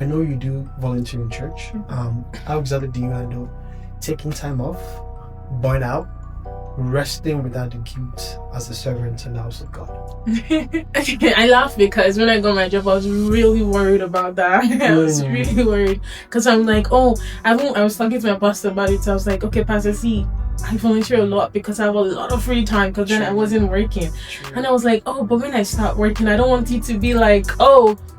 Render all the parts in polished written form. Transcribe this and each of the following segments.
I know you do volunteer in church. How exactly do you handle taking time off, burnout, resting without the guilt as a servant in the house of God? I laugh because when I got my job, I was really worried about that. I was really worried because I'm like, I was talking to my pastor about it. So I was like, okay, Pastor, see, I volunteer a lot because I have a lot of free time because then I wasn't working. And I was like, but when I start working, I don't want it to be like,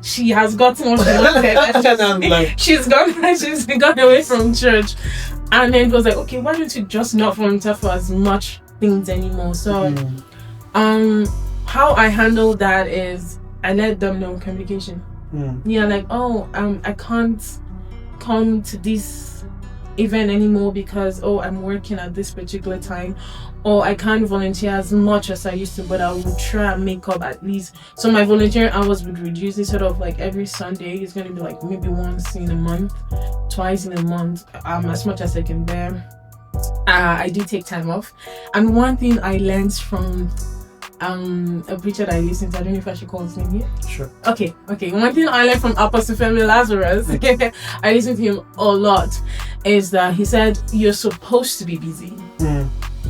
she has gotten what she wanted. She's gone away from church. And then it was like, okay, why don't you just not volunteer for as much things anymore? So how I handle that is I let them know communication. Yeah, like, I can't come to this event anymore because I'm working at this particular time, or I can't volunteer as much as I used to, but I will try and make up at least. So my volunteering hours would reduce instead of like every Sunday. It's going to be like maybe once in a month, twice in a month, as much as I can bear. I do take time off. And one thing I learned from a preacher that I listened to, I don't know if I should call his name here. Sure. Okay. One thing I learned from Apostle Femi Lazarus, I listen to him a lot, is that he said you're supposed to be busy.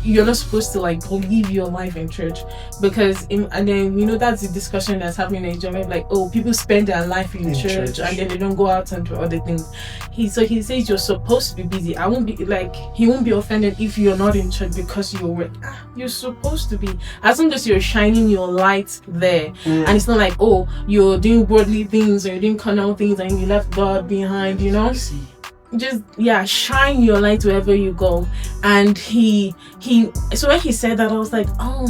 You're not supposed to like live your life in church, because and then that's the discussion that's happening in Nigeria, like people spend their life in church and then they don't go out and do other things. He says you're supposed to be busy. He won't be offended if you're not in church because you're supposed to be, as long as you're shining your light there. And it's not like you're doing worldly things or you're doing carnal things and you left God behind, just shine your light wherever you go. And so when he said that, I was like, all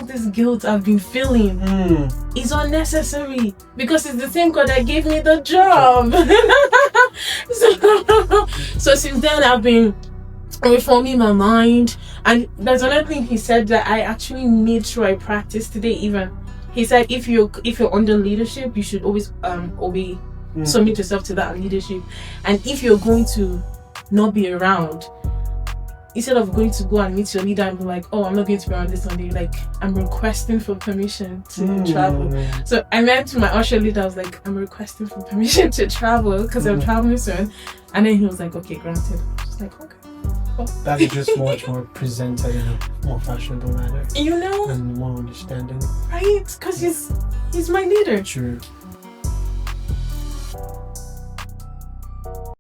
this guilt I've been feeling is unnecessary, because it's the same God that gave me the job. so since then I've been reforming my mind. And there's another thing he said that I actually made sure I practiced today. Even he said if you're under leadership, you should always obey. Submit yourself to that leadership. And if you're going to not be around, instead of going to go and meet your leader and be like, I'm not going to be around this Sunday, like, I'm requesting for permission to travel. So I went to my usher leader, I was like, I'm requesting for permission to travel because I'm traveling soon. And then he was like, okay, granted. I was like, okay. That is just much more presented in a more fashionable manner. And more understanding. Right? Because he's my leader. True.